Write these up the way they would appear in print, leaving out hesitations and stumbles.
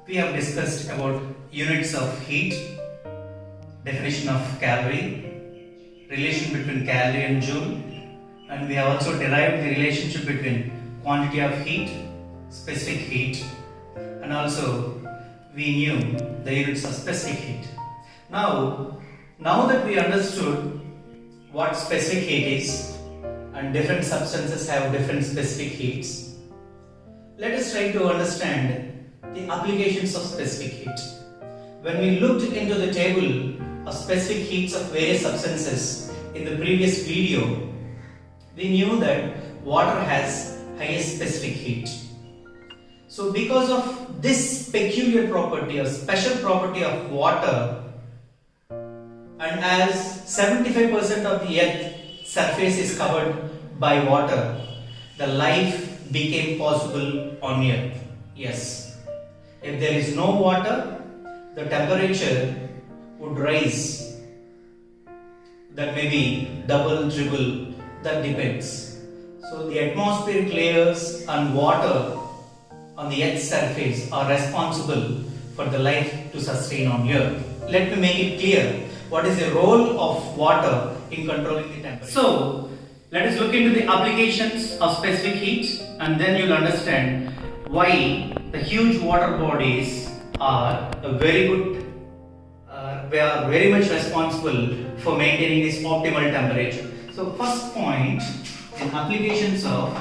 we have discussed about units of heat, definition of calorie, relation between calorie and joule, and we have also derived the relationship between quantity of heat, specific heat, and also we knew the units of specific heat. Now that we understood what specific heat is and different substances have different specific heats, let us try to understand the applications of specific heat. When we looked into the table of specific heats of various substances in the previous video, we knew that water has highest specific heat. So because of this peculiar property or special property of water, and as 75% of the earth's surface is covered by water, the life became possible on earth. Yes. If there is no water, the temperature would rise. That may be double, triple, that depends. So the atmospheric layers and water on the earth's surface are responsible for the life to sustain on earth. Let me make it clear what is the role of water in controlling the temperature. So let us look into the applications of specific heat, and then you'll understand why the huge water bodies are very good, they are very much responsible for maintaining this optimal temperature. So first point in applications of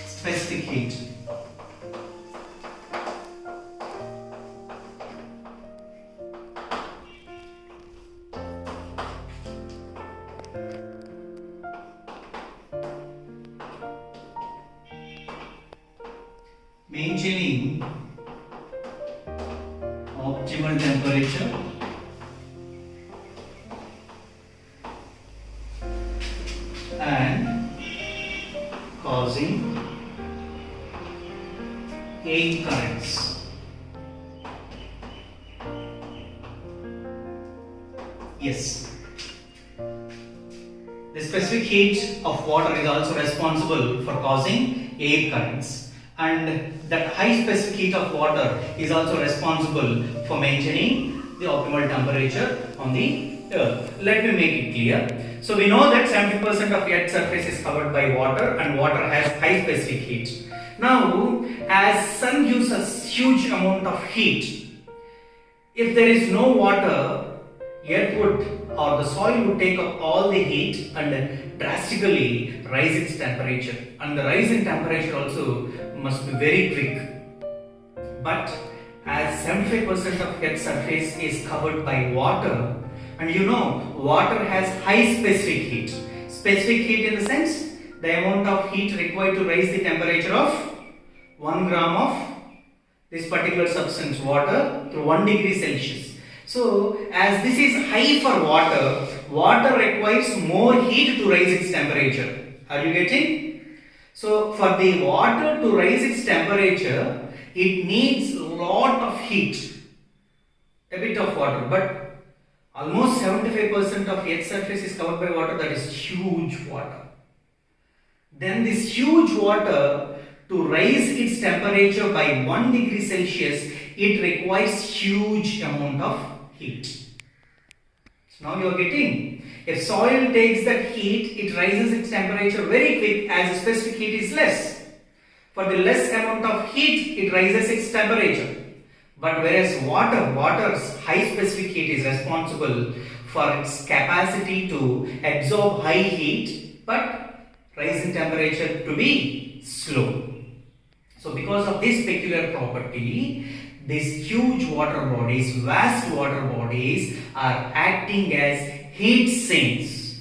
specific heat. Maintaining optimal temperature and causing air currents. Yes. The specific heat of water is also responsible for causing air currents. And that high specific heat of water is also responsible for maintaining the optimal temperature on the earth. Let me make it clear. So we know that 70% of Earth's surface is covered by water, and water has high specific heat. Now, as sun gives us huge amount of heat, if there is no water, earth would or the soil would take up all the heat and drastically rise its temperature, and the rise in temperature also must be very quick. But as 75% of Earth's surface is covered by water, and you know water has high specific heat. Specific heat in the sense the amount of heat required to raise the temperature of 1 gram of this particular substance, water, to 1 degree Celsius. So as this is high for water, water requires more heat to raise its temperature. Are you getting? So for the water to raise its temperature, it needs a lot of heat, a bit of water, but almost 75% of Earth's surface is covered by water. That is huge water. Then this huge water, to raise its temperature by 1 degree Celsius, it requires huge amount of heat. So now you are getting, if soil takes that heat, it rises its temperature very quick as the specific heat is less. For the less amount of heat, it rises its temperature. But whereas water's high specific heat is responsible for its capacity to absorb high heat, but rise in temperature to be slow. So because of this peculiar property, these huge water bodies, vast water bodies, are acting as heat sinks.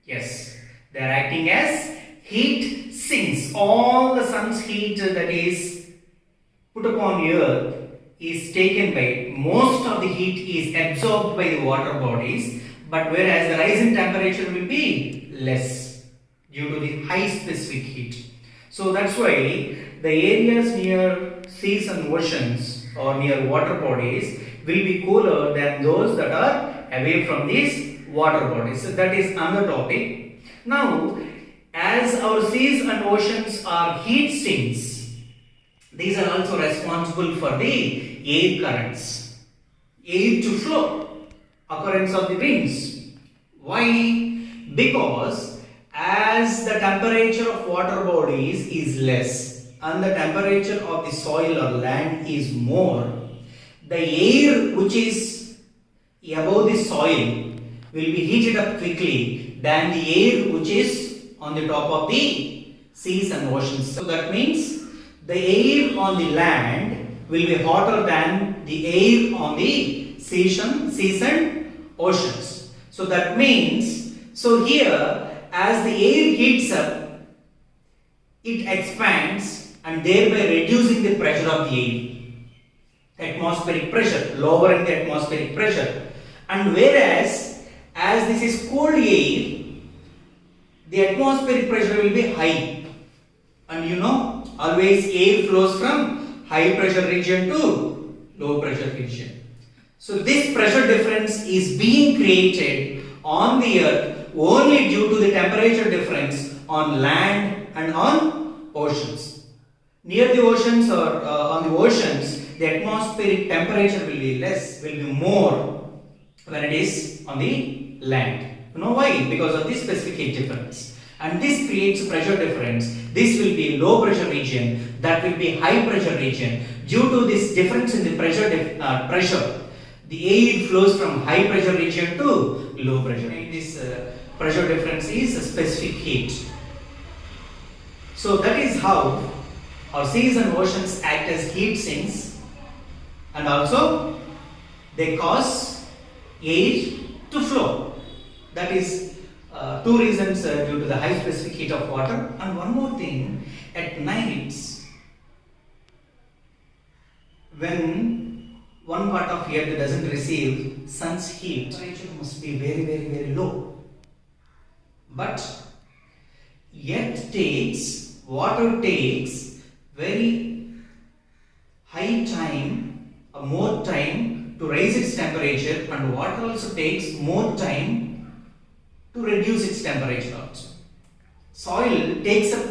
Yes, they are acting as heat sinks. All the sun's heat that is put upon earth is taken by, most of the heat is absorbed by the water bodies, but whereas the rise in temperature will be less due to the high specific heat. So that's why the areas near seas and oceans or near water bodies will be cooler than those that are away from these water bodies. So that is another topic. Now as our seas and oceans are heat sinks, these are also responsible for the air currents, air to flow, occurrence of the winds. Why? Because as the temperature of water bodies is less and the temperature of the soil or land is more, the air which is above the soil will be heated up quickly than the air which is on the top of the seas and oceans. So that means the air on the land will be hotter than the air on the seas and oceans. So that means, so here as the air heats up, it expands and thereby reducing the pressure of the air. Atmospheric pressure, lowering the atmospheric pressure. And whereas as this is cold air, the atmospheric pressure will be high. And you know, always air flows from high pressure region to low pressure region. So this pressure difference is being created on the earth only due to the temperature difference on land and on oceans. Near the oceans or on the oceans, the atmospheric temperature will be less, will be more when it is on the land. You know why? Because of this specific heat difference. And this creates pressure difference. This will be low pressure region, that will be high pressure region. Due to this difference in the pressure, the air flows from high pressure region to low pressure. And this pressure difference is a specific heat. So that is how our seas and oceans act as heat sinks, and also they cause air to flow. That is two reasons due to the high specific heat of water. And one more thing, at nights, when one part of earth doesn't receive sun's heat, temperature must be very, very, very low. But water takes very high time, more time to raise its temperature, and water also takes more time to reduce its temperature also. Soil takes up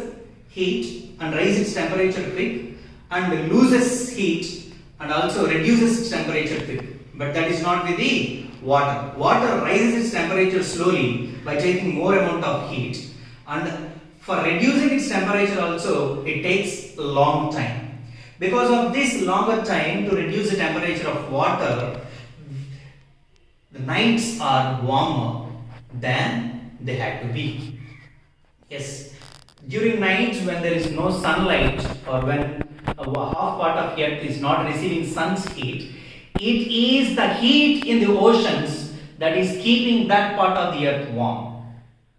heat and raises its temperature quick, and loses heat and also reduces its temperature quick. But that is not with the water. Water raises its temperature slowly by taking more amount of heat, and for reducing its temperature also it takes a long time. Because of this longer time to reduce the temperature of water, the nights are warmer than they had to be. Yes, during nights when there is no sunlight, or when half part of earth is not receiving sun's heat, it is the heat in the oceans that is keeping that part of the earth warm.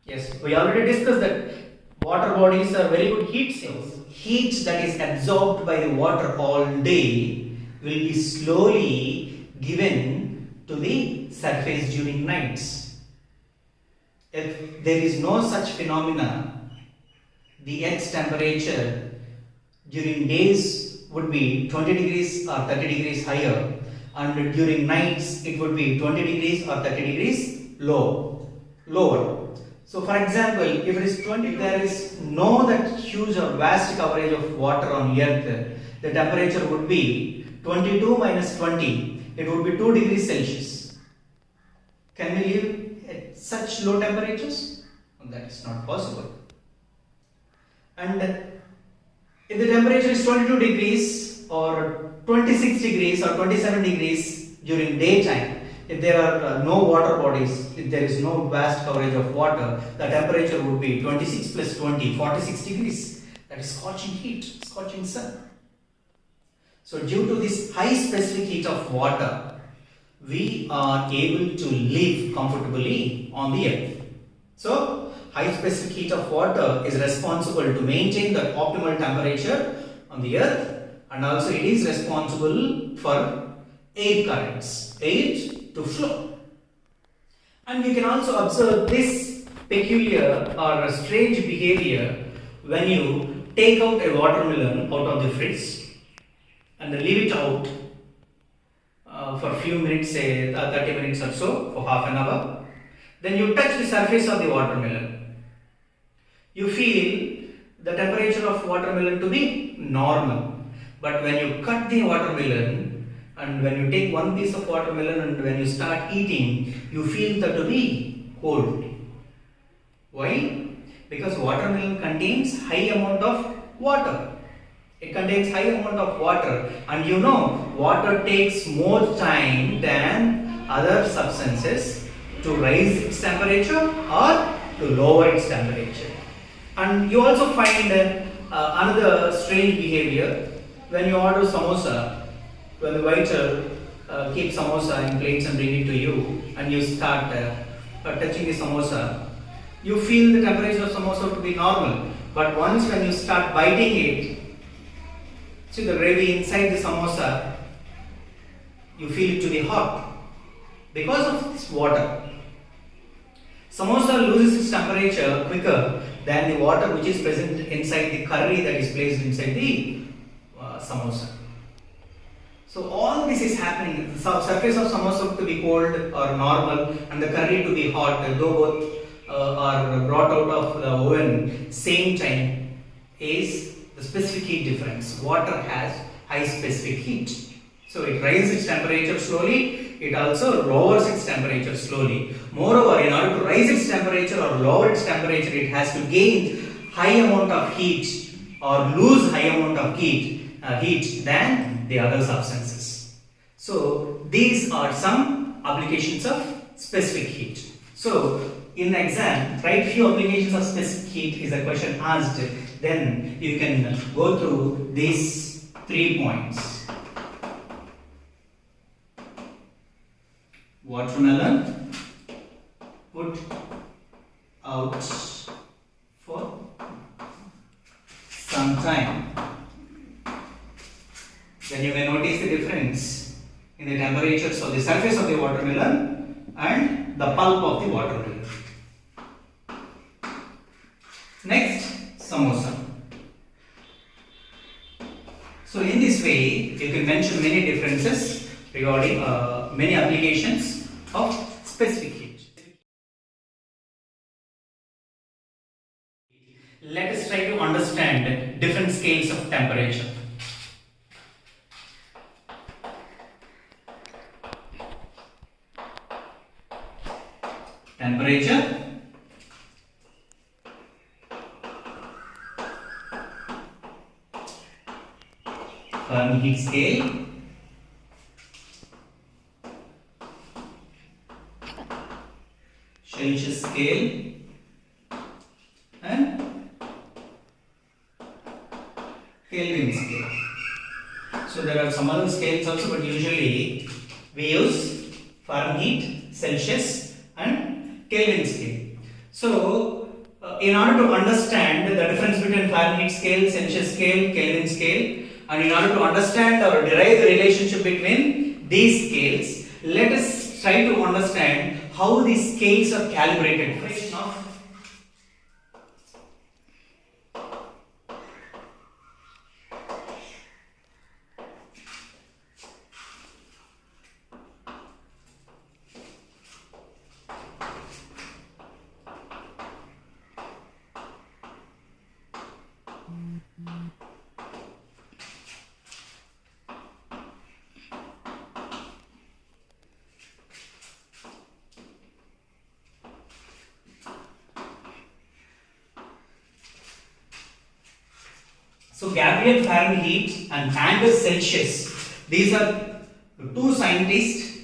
Yes, we already discussed that water bodies are very good heat sinks. Heat that is absorbed by the water all day will be slowly given to the surface during nights. If there is no such phenomena, the earth's temperature during days would be 20 degrees or 30 degrees higher, and during nights it would be 20 degrees or 30 degrees lower. So for example, if it is 20, there is no that huge or vast coverage of water on earth, the temperature would be 22 minus 20, it would be 2 degrees Celsius. Can we live at such low temperatures? That is not possible. And if the temperature is 22 degrees or 26 degrees or 27 degrees during daytime, if there are no water bodies, if there is no vast coverage of water, the temperature would be 26 plus 20, 46 degrees. That is scorching heat, scorching sun. So due to this high specific heat of water, we are able to live comfortably on the earth. So high specific heat of water is responsible to maintain the optimal temperature on the earth, and also it is responsible for air currents, air to flow. And you can also observe this peculiar or strange behavior when you take out a watermelon out of the fridge and leave it out for a few minutes, say 30 minutes or so, for half an hour. Then you touch the surface of the watermelon. you feel the temperature of watermelon to be normal. But when you cut the watermelon and when you take one piece of watermelon and when you start eating, you feel that to be cold. Why? Because watermelon contains high amount of water. It contains high amount of water, and you know water takes more time than other substances to raise its temperature or to lower its temperature. And you also find another strange behavior when you order samosa. When the waiter keeps samosa in plates and bring it to you, and you start touching the samosa, you feel the temperature of samosa to be normal. But once when you start biting it, see the gravy inside the samosa, you feel it to be hot because of this water. Samosa loses its temperature quicker than the water which is present inside the curry that is placed inside the samosa. So all this is happening. The surface of samosa to be cold or normal and the curry to be hot, though both are brought out of the oven same time, is the specific heat difference. Water has high specific heat. So it raises its temperature slowly, it also lowers its temperature slowly. Moreover, in order to raise its temperature or lower its temperature, it has to gain high amount of heat or lose high amount of heat than the other substances. So these are some applications of specific heat. So in the exam, write few applications of specific heat is a question asked. Then you can go through these 3 points. Watermelon put out for some time. Then you may notice the difference in the temperatures of the surface of the watermelon and the pulp of the watermelon. Next, samosa. So in this way, you can mention many differences regarding many applications of specific heat. Let us try to understand different scales of temperature. Temperature, Fahrenheit scale, Celsius scale, and Kelvin scale. So there are some other scales also, but usually we use Fahrenheit, Celsius, and Kelvin scale. So in order to understand the difference between Fahrenheit scale, Celsius scale, Kelvin scale, and in order to understand or derive the relationship between these scales, let us try to understand how these scales are calibrated first. So Gabriel Fahrenheit and Angus Celsius, these are two scientists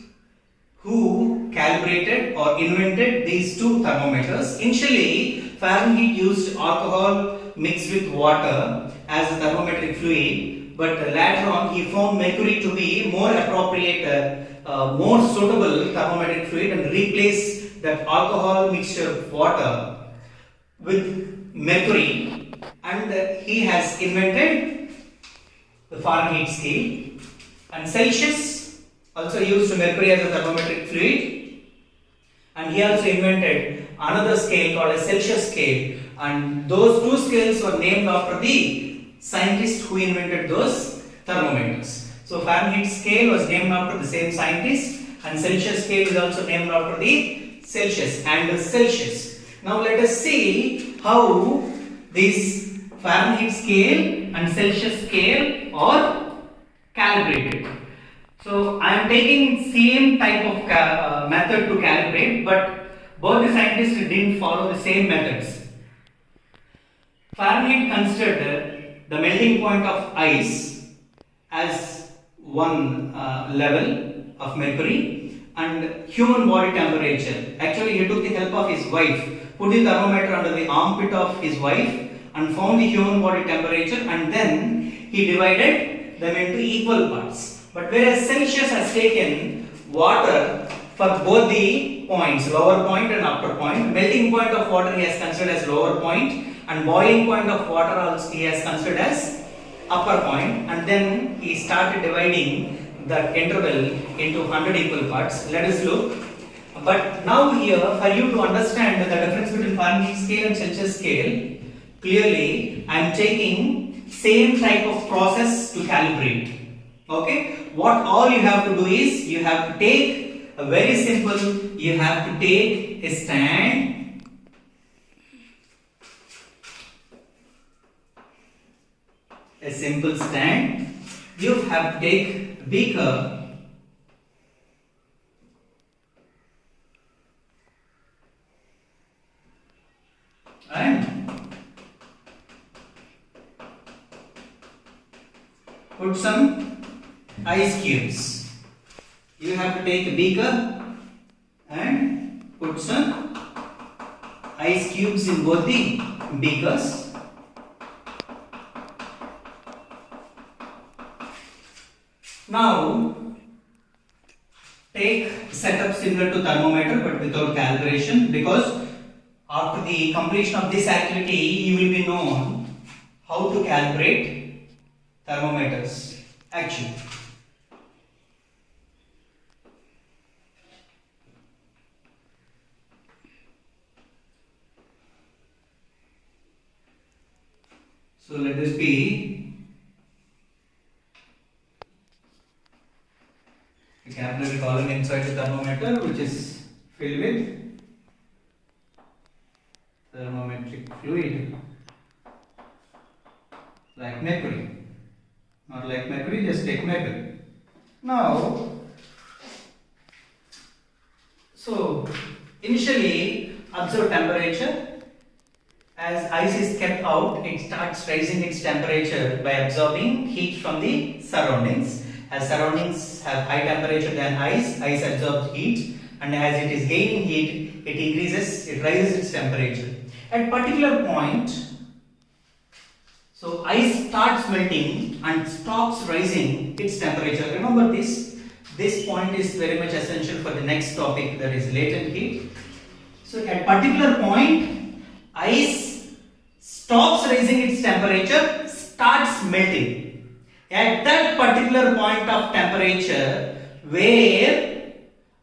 who calibrated or invented these two thermometers. Initially, Fahrenheit used alcohol mixed with water as a thermometric fluid, but later on he found mercury to be more appropriate, more suitable thermometric fluid, and replaced that alcohol mixture of water with mercury. And he has invented the Fahrenheit scale, and Celsius also used mercury as a thermometric fluid, and he also invented another scale called a Celsius scale, and those two scales were named after the scientist who invented those thermometers. So Fahrenheit scale was named after the same scientist, and Celsius scale is also named after the Celsius and Celsius. Now let us see how this Fahrenheit scale and Celsius scale are calibrated. So I am taking same type of method to calibrate, but both the scientists didn't follow the same methods. Fahrenheit considered the melting point of ice as one level of mercury, and human body temperature. Actually, he took the help of his wife, put the thermometer under the armpit of his wife and found the human body temperature, and then he divided them into equal parts. But whereas Celsius has taken water for both the points, lower point and upper point, melting point of water he has considered as lower point, and boiling point of water also he has considered as upper point, and then he started dividing the interval into 100 equal parts. Let us look. But now here, for you to understand the difference between Fahrenheit scale and Celsius scale, clearly I am taking same type of process to calibrate. Okay? What all you have to do is, you have to take a very simple, you have to take a stand, a simple stand. You have to take a beaker and put some ice cubes. You have to take a beaker and put some ice cubes in both the beakers. Now take setup similar to thermometer but without calibration, because after the completion of this activity you will be known how to calibrate thermometers actually. So let this be a capillary column inside the thermometer, which is filled with thermometric fluid like mercury. Not like mercury, just take mercury. Now, so initially observe temperature. As ice is kept out, it starts raising its temperature by absorbing heat from the surroundings. As surroundings have high temperature than ice, ice absorbs heat, and as it is gaining heat, it raises its temperature. At particular point, so ice starts melting and stops rising its temperature. Remember this. This point is very much essential for the next topic, that is latent heat. So at particular point, ice stops raising its temperature, starts melting. At that particular point of temperature where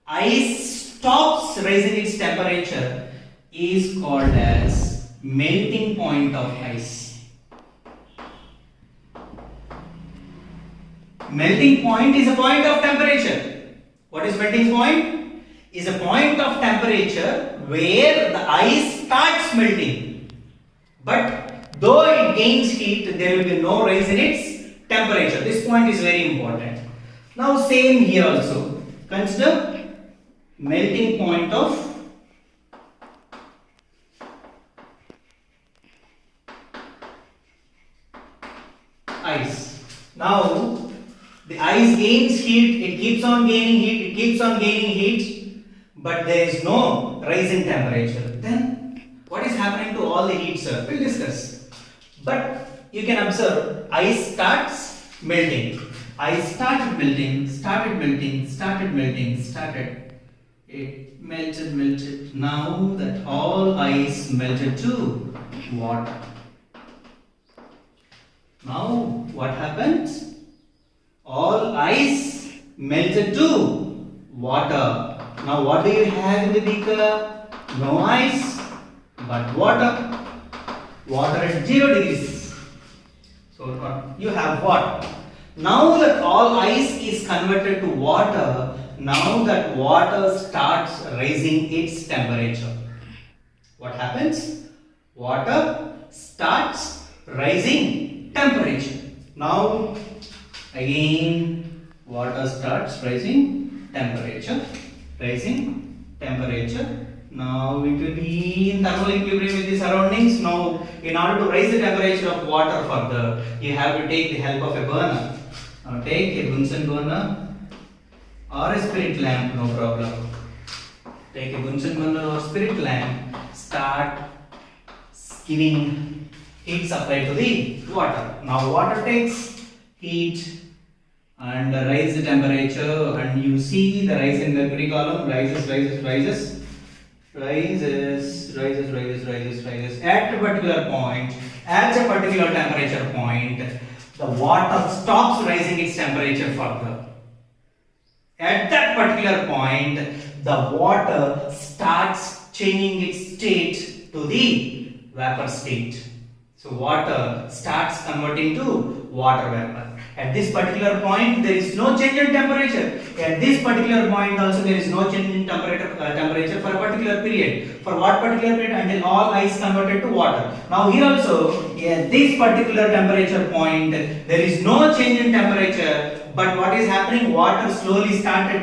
ice stops raising its temperature is called as melting point of ice. Melting point is a point of temperature. What is melting point? Is a point of temperature where the ice starts melting. But though it gains heat, there will be no rise in its temperature. This point is very important. Now same here also. Consider melting point of ice. Now the ice gains heat, it keeps on gaining heat, it keeps on gaining heat, but there is no rise in temperature. Then what is happening to all the heat, sir? We'll discuss. But you can observe ice starts melting. Ice started melting, started melting, started melting, started. It melted. Now that all ice melted to water. Now what happens? All ice melted to water. Now what do you have in the beaker? No ice, but water. Water at 0 degrees. So you have what? Now that all ice is converted to water, now that water starts raising its temperature. What happens? Water starts rising temperature. Now again water starts rising temperature. Now it will be in thermal equilibrium with the surroundings. Now in order to raise the temperature of water further, you have to take the help of a burner. Now take a Bunsen burner or a spirit lamp, no problem. Take a Bunsen burner or spirit lamp, start giving heat supply to the water. Now water takes heat and raise the temperature, and you see the rise in the mercury column rises. At a particular point, at a particular temperature point, the water stops rising its temperature further. At that particular point, the water starts changing its state to the vapor state. So water starts converting to water vapor. At this particular point, there is no change in temperature. At this particular point also, there is no change in temperature for a particular period. For what particular period? Until all ice converted to water. Now here also, at this particular temperature point, there is no change in temperature. But what is happening? Water slowly started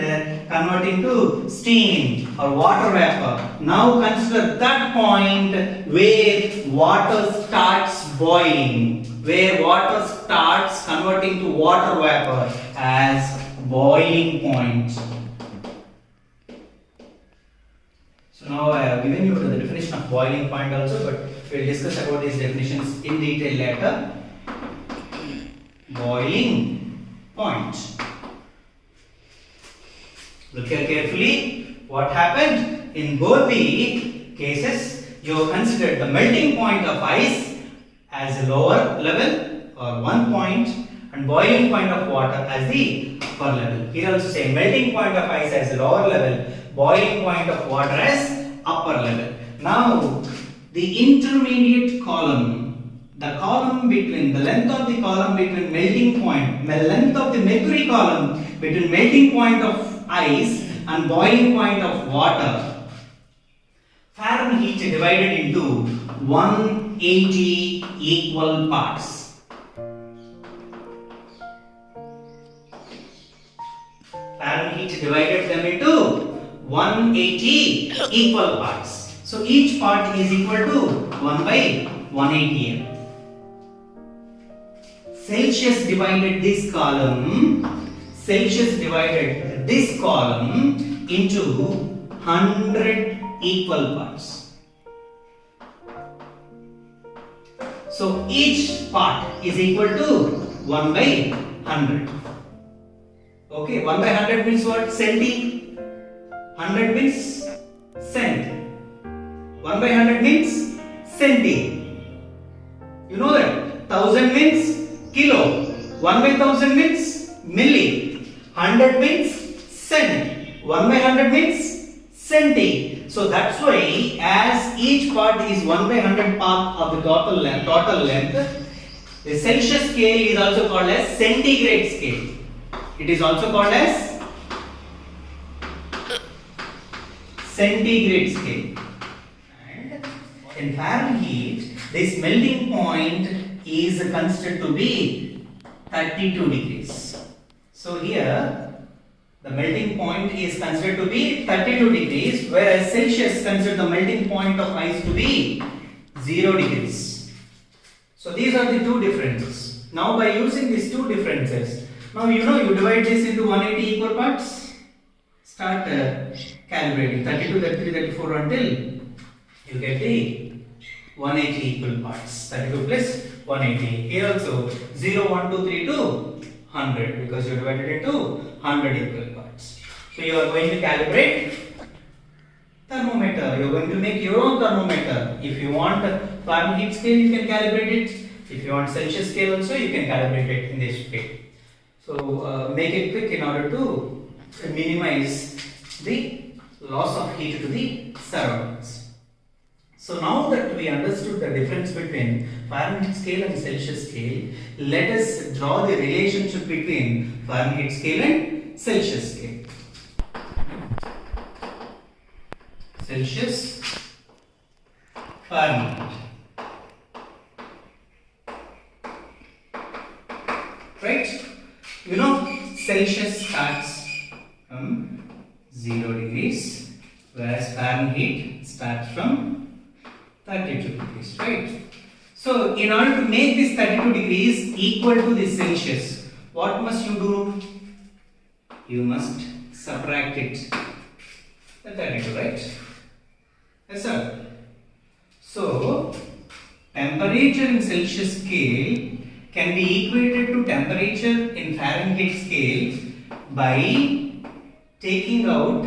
converting to steam or water vapor. Now consider that point where water starts boiling, where water starts converting to water vapor as boiling point. So now I have given you the definition of boiling point also, but we will discuss about these definitions in detail later. Boiling point. Look here carefully. What happened? In both the cases, you have considered the melting point of ice as a lower level or 1 point, and boiling point of water as the upper level. Here also say melting point of ice as a lower level, boiling point of water as upper level. Now the intermediate column, the column between the length of the column between melting point, the length of the mercury column between melting point of ice and boiling point of water, Fahrenheit divided into 180 equal parts. Fahrenheit divided them into 180 equal parts. So each part is equal to 1 by 180. Celsius divided this column into 100 equal parts. So each part is equal to 1 by 100. Okay, 1 by 100 means what? Centi. 100 means cent. 1 by 100 means centi. You know that? 1000 means kilo. 1 by 1000 means milli. 100 means cent. 1 by 100 means centi. So that's why, as each part is 1 by 100 part of the total length, the Celsius scale is also called as centigrade scale. It is also called as centigrade scale. And in Fahrenheit, this melting point is considered to be 32 degrees. So here the melting point is considered to be 32 degrees, whereas Celsius considered the melting point of ice to be 0 degrees. So these are the two differences. Now by using these two differences, now you divide this into 180 equal parts. Start calibrating 32, 33, 34 until you get the 180 equal parts. 32 plus 180. Here also 0, 1, 2, 3 to 100, because you divided it into 100 equal parts. So you are going to calibrate thermometer. You are going to make your own thermometer. If you want Fahrenheit scale, you can calibrate it. If you want Celsius scale also, you can calibrate it in this way. So make it quick in order to minimize the loss of heat to the surroundings. So now that we understood the difference between Fahrenheit scale and Celsius scale, let us draw the relationship between Fahrenheit scale and Celsius scale. Celsius, Fahrenheit. right? You know, Celsius starts from 0 degrees, whereas Fahrenheit starts from 32 degrees, right? So, in order to make this 32 degrees equal to this Celsius, what must you do? You must subtract it. The 32, right? Yes, sir. So, temperature in Celsius scale can be equated to temperature in Fahrenheit scale by taking out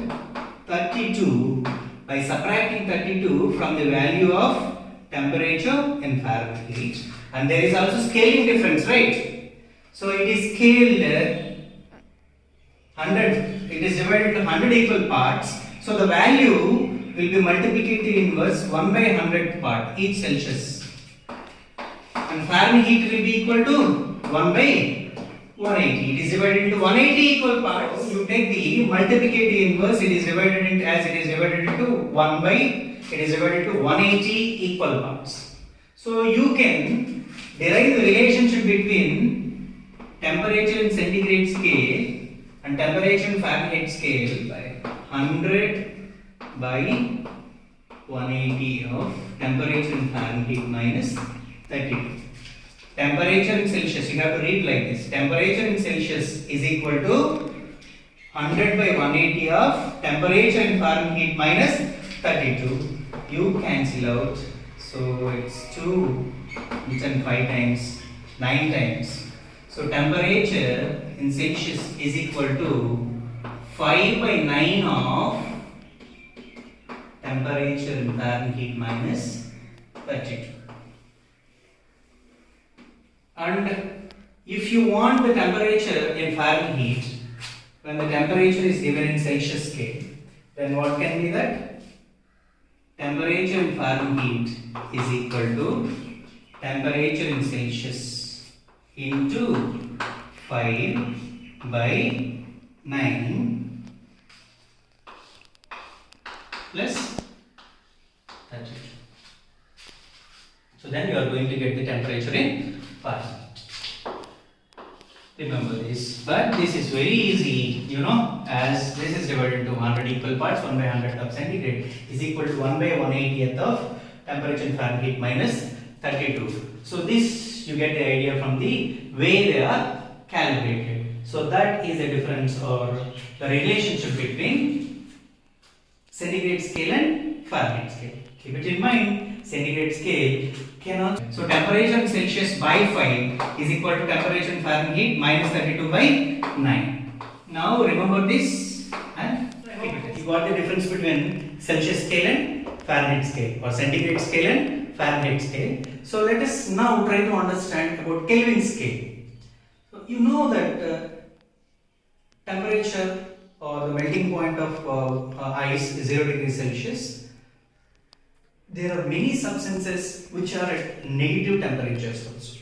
32, by subtracting 32 from the value of temperature in Fahrenheit. And there is also scaling difference, right? So it is scaled 100, it is divided into 100 equal parts. So the value will be multiplicative inverse 1 by 100 part each Celsius. And Fahrenheit will be equal to 1 by 180. It is divided into 180 equal parts. You take the multiplicative inverse, it is divided into, as it is divided into 1 by, it is divided into 180 equal parts. So you can derive the relationship between temperature in centigrade scale and temperature in Fahrenheit scale by 100 by 180 of temperature in Fahrenheit minus 32. Temperature in Celsius, you have to read like this. Temperature in Celsius is equal to 100 by 180 of temperature in Fahrenheit minus 32. You cancel out. So it's 2 and 5 times, 9 times. So temperature in Celsius is equal to 5 by 9 of temperature in Fahrenheit minus 32. And if you want the temperature in Fahrenheit, when the temperature is given in Celsius scale, then what can be that? Temperature in Fahrenheit is equal to temperature in Celsius into 5 by 9 plus 32. So then you are going to get the temperature in Fahrenheit. Remember this, but this is very easy, you know, as this is divided into 100 equal parts. 1 by 100 of centigrade is equal to 1 by 180th of temperature in Fahrenheit minus 32. So this you get the idea from the way they are calibrated. So that is the difference or the relationship between centigrade scale and Fahrenheit scale. Keep it in mind, centigrade scale cannot. So temperature in Celsius by 5 is equal to temperature in Fahrenheit minus 32 by 9. Now remember this and you got the difference between Celsius scale and Fahrenheit scale, or centigrade scale and Fahrenheit scale. So let us now try to understand about Kelvin scale. So you know that temperature or the melting point of ice is 0 degrees Celsius. There are many substances which are at negative temperatures also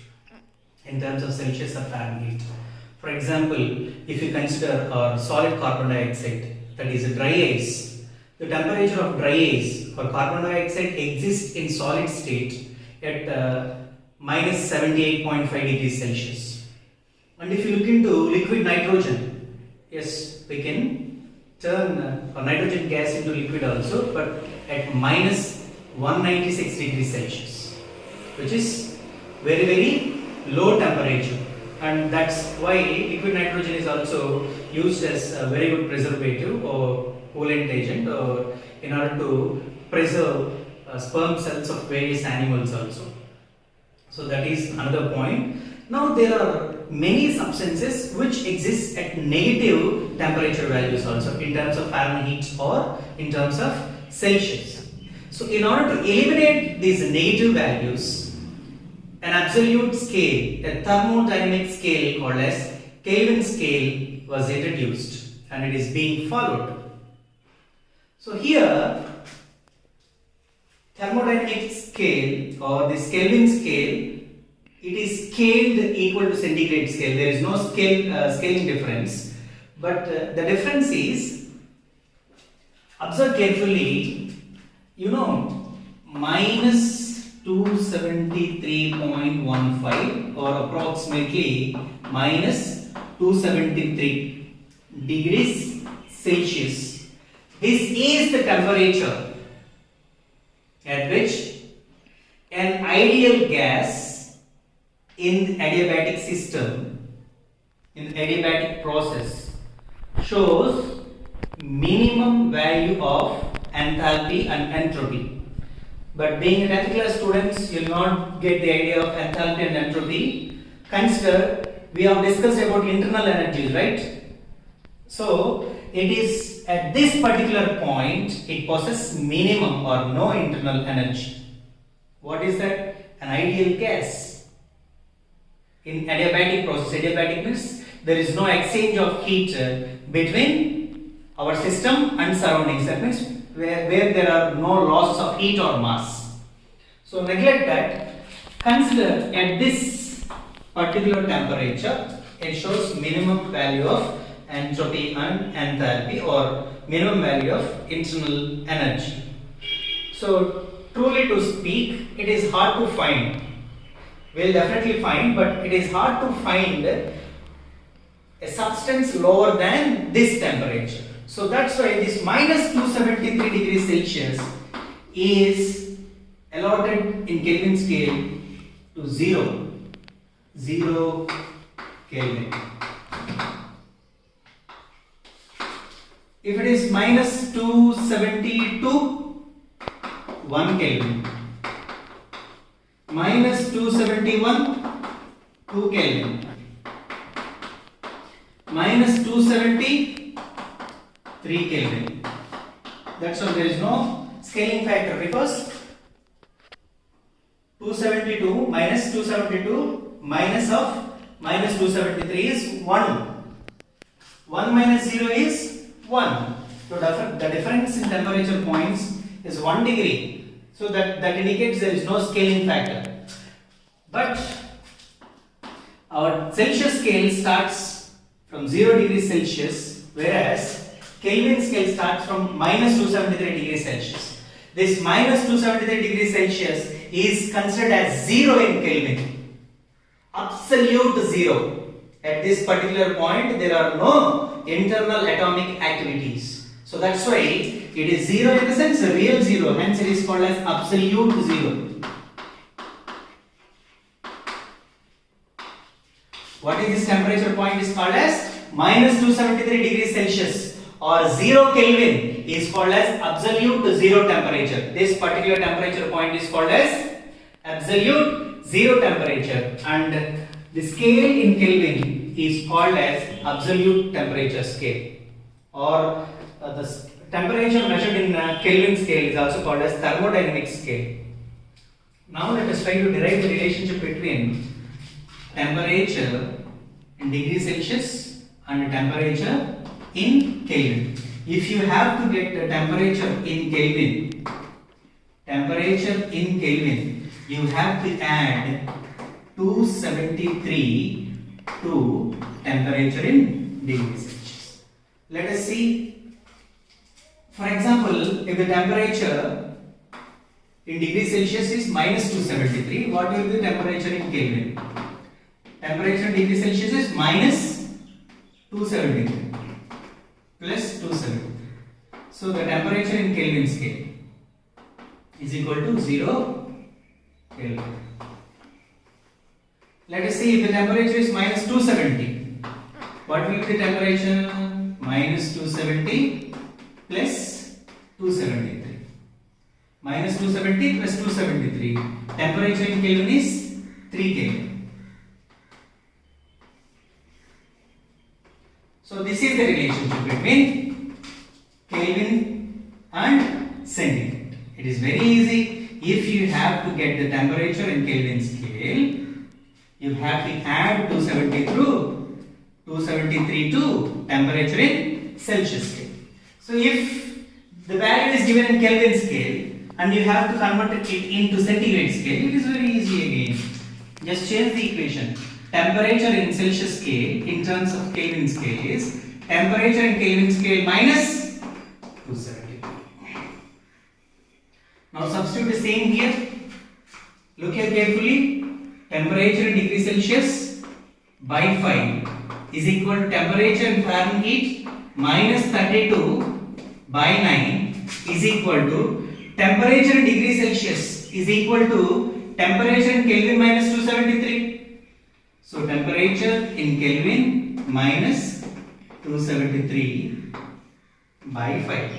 in terms of Celsius or Fahrenheit. For example, if you consider solid carbon dioxide, that is a dry ice, the temperature of dry ice or carbon dioxide exists in solid state at minus 78.5 degrees Celsius. And if you look into liquid nitrogen, yes, we can turn nitrogen gas into liquid also, but at minus 196 degrees Celsius, which is very, very low temperature, and that's why liquid nitrogen is also used as a very good preservative or coolant agent, or in order to preserve sperm cells of various animals also. So that is another point. Now there are many substances which exist at negative temperature values also in terms of Fahrenheit or in terms of Celsius. So in order to eliminate these negative values, an absolute scale, a thermodynamic scale called as Kelvin scale was introduced, and it is being followed. So here, thermodynamic scale or this Kelvin scale, it is scaled equal to centigrade scale. There is no scaling difference, but the difference is, observe carefully, you know, minus 273.15 or approximately minus 273 degrees Celsius. This is the temperature at which an ideal gas in adiabatic system, in adiabatic process, shows minimum value of enthalpy and entropy. But being a 10th class students, you will not get the idea of enthalpy and entropy. Consider, we have discussed about internal energies, right? So, it is at this particular point, it possesses minimum or no internal energy. What is that? An ideal gas. In adiabatic process, adiabatic means there is no exchange of heat between our system and surroundings. That means where there are no losses of heat or mass. So neglect that. Consider at this particular temperature, it shows minimum value of entropy and enthalpy, or minimum value of internal energy. So truly to speak, it is hard to find. We'll definitely find, but it is hard to find a substance lower than this temperature. So that's why this minus 273 degrees Celsius is allotted in Kelvin scale to 0 Kelvin. If it is minus 272, 1 Kelvin. Minus 271, 2 Kelvin. Minus 270, 3 Kelvin. That's why there is no scaling factor, because 272 minus 272 minus of minus 273 is 1. 1 minus 0 is 1. So the difference in temperature points is 1 degree. So that indicates there is no scaling factor. But our Celsius scale starts from 0 degrees Celsius, whereas Kelvin scale starts from minus 273 degrees Celsius. This minus 273 degrees Celsius is considered as 0 in Kelvin. Absolute 0. At this particular point, there are no internal atomic activities. So that's why it is 0 in the sense real 0. Hence it is called as absolute 0. What is this temperature point is called as minus 273 degrees Celsius, or 0 Kelvin is called as absolute 0 temperature. This particular temperature point is called as absolute 0 temperature, and the scale in Kelvin is called as absolute temperature scale, or the temperature measured in Kelvin scale is also called as thermodynamic scale. Now let us try to derive the relationship between temperature in degrees Celsius and temperature in Kelvin. If you have to get the temperature in Kelvin, you have to add 273 to temperature in degrees Celsius. Let us see. For example, if the temperature in degrees Celsius is minus 273, what will be the temperature in Kelvin? Temperature in degrees Celsius is minus 273 plus 273. So the temperature in Kelvin scale is equal to 0 Kelvin. Let us see if the temperature is minus 270. What will be the temperature? Minus 270 plus 273. Minus 270 plus 273. Temperature in Kelvin is 3 Kelvin. So this is the relationship between Kelvin and centigrade. It is very easy. If you have to get the temperature in Kelvin scale, you have to add 273 to temperature in Celsius scale. So if the value is given in Kelvin scale and you have to convert it into centigrade scale, it is very easy again. Just change the equation. Temperature in Celsius scale in terms of Kelvin scale is temperature in Kelvin scale minus 270. Now substitute the same here. Look here carefully. temperature in degree Celsius by 5 is equal to temperature in Fahrenheit minus 32 by 9 is equal to temperature in degree Celsius is equal to temperature in Kelvin minus 273. So temperature in Kelvin minus 273 by 5.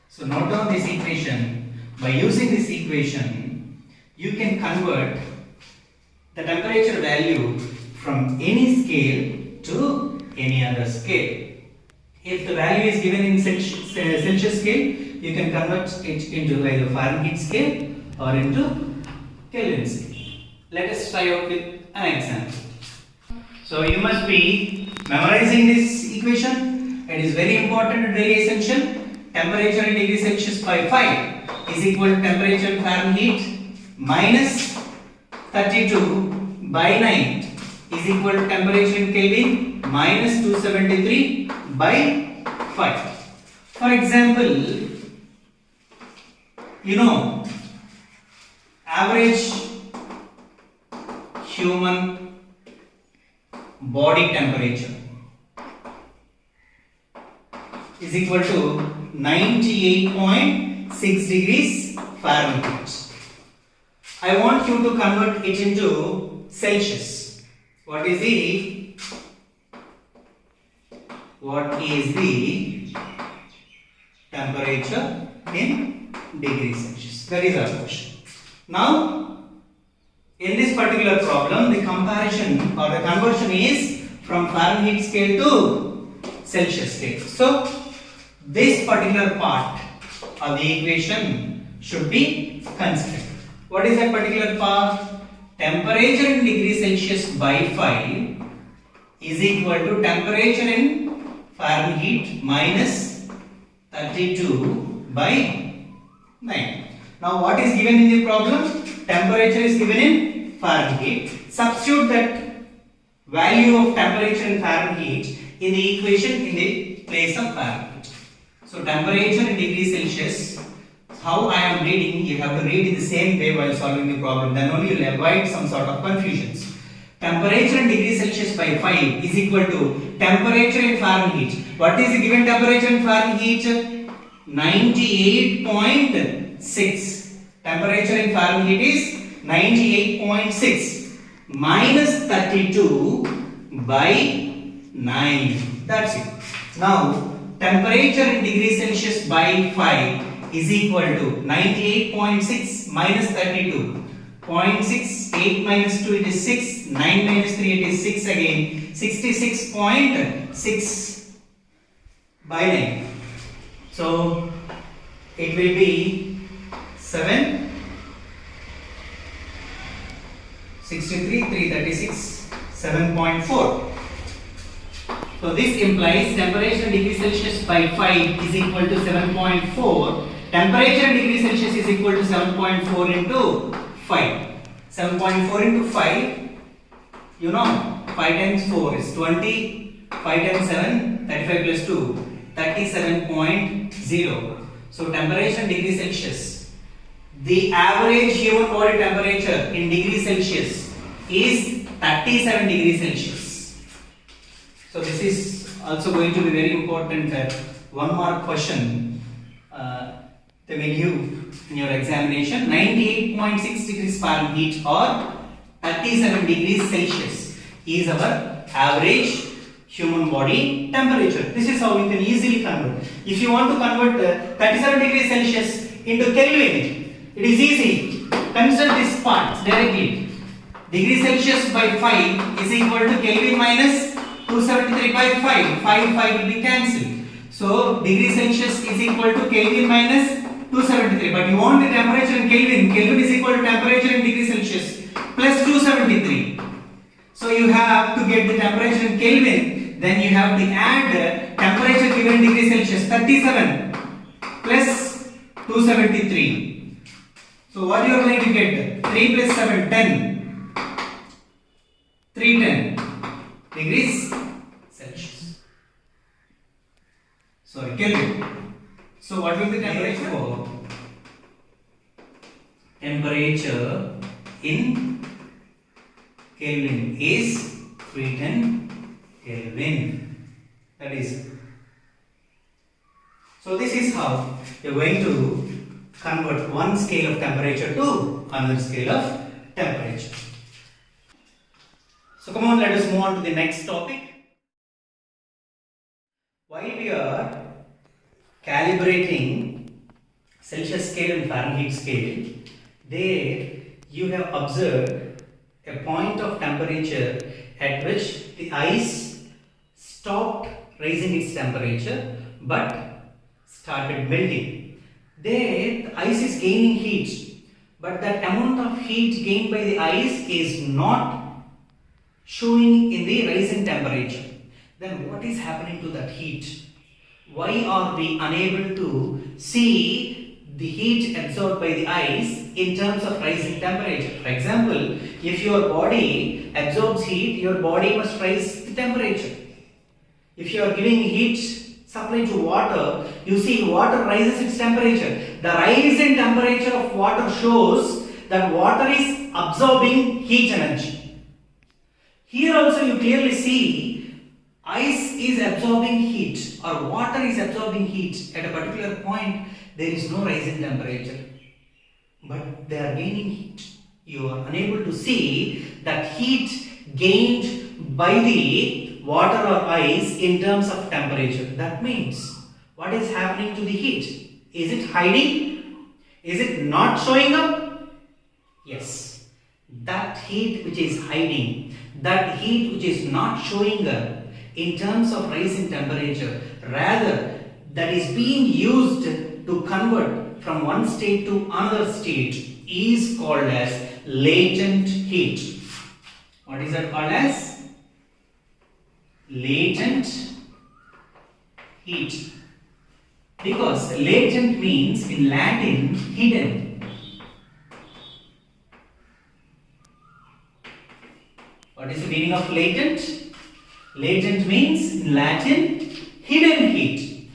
So note down this equation. By using this equation, you can convert the temperature value from any scale to any other scale. If the value is given in Celsius scale, you can convert it into either Fahrenheit scale or into Kelvin scale. Let us try out with an example. So you must be memorizing this equation. It is very important and very essential. Temperature in degree Celsius by 5 is equal to temperature in Fahrenheit minus 32 by 9 is equal to temperature in Kelvin minus 273 by 5. For example, average human body temperature is equal to 98.6 degrees Fahrenheit. I want you to convert it into Celsius. What is the temperature in degrees Celsius? That is our question. Now, in this particular problem, the comparison or the conversion is from Fahrenheit scale to Celsius scale. So, this particular part of the equation should be considered. What is that particular part? Temperature in degree Celsius by 5 is equal to temperature in Fahrenheit minus 32 by 9. Now what is given in the problem? Temperature is given in Fahrenheit. Substitute that value of temperature in Fahrenheit in the equation in the place of Fahrenheit. So temperature in degree Celsius, how I am reading, you have to read in the same way while solving the problem. Then only you will avoid some sort of confusions. Temperature in degree Celsius by 5 is equal to temperature in Fahrenheit. What is the given temperature in Fahrenheit? 98.6. Temperature in Fahrenheit is 98.6 minus 32 by 9. That's it. Now, temperature in degree Celsius by 5 is equal to 98.6 minus 32. 0.6, 8 minus 2 it is 6, 9 minus 3 it is 6 again, 66.6 by 9. So, it will be 7, 63, 336, 7.4. So this implies temperature in degree Celsius by 5 is equal to 7.4. Temperature in degree Celsius is equal to 7.4 into 5. 7.4 into 5, 5 times 4 is 20. 5 times 7, 35 plus 2, 37.0. So temperature in degree Celsius. The average human body temperature in degree Celsius is 37 degrees Celsius. So this is also going to be very important 1 mark question they will give in your examination. 98.6 degrees Fahrenheit or 37 degrees Celsius is our average human body temperature. This is how you can easily convert. If you want to convert 37 degrees Celsius into Kelvin, it is easy. Consider this part directly. Degree Celsius by 5 is equal to Kelvin minus 273 by 5. 5 will be cancelled. So degree Celsius is equal to Kelvin minus 273. But you want the temperature in Kelvin. Kelvin is equal to temperature in degree Celsius plus 273. So you have to get the temperature in Kelvin. Then you have to add temperature given in degree Celsius 37 plus 273. So what you are going to get? 3 plus 7, 10. 310 degrees Celsius. Sorry, Kelvin. So what will be the temperature for temperature in Kelvin is 310 Kelvin. That is. So this is how you are going to convert one scale of temperature to another scale of temperature. So come on, let us move on to the next topic. While we are calibrating Celsius scale and Fahrenheit scale, there you have observed a point of temperature at which the ice stopped raising its temperature but started melting. There the ice is gaining heat, but that amount of heat gained by the ice is not showing in the rise in temperature. Then what is happening to that heat? Why are we unable to see the heat absorbed by the ice in terms of rising temperature? For example, if your body absorbs heat, your body must rise the temperature. If you are giving heat supply to water, you see water rises its temperature. The rise in temperature of water shows that water is absorbing heat energy. Here also you clearly see ice is absorbing heat or water is absorbing heat. At a particular point, there is no rise in temperature, but they are gaining heat. You are unable to see that heat gained by the water or ice in terms of temperature. That means what is happening to the heat? Is it hiding? Is it not showing up? Yes. That heat which is hiding, that heat which is not showing up in terms of rise in temperature, rather that is being used to convert from one state to another state, is called as latent heat. What is that called as? Latent heat. Because latent means in Latin hidden. What is the meaning of latent? Latent means in Latin hidden heat.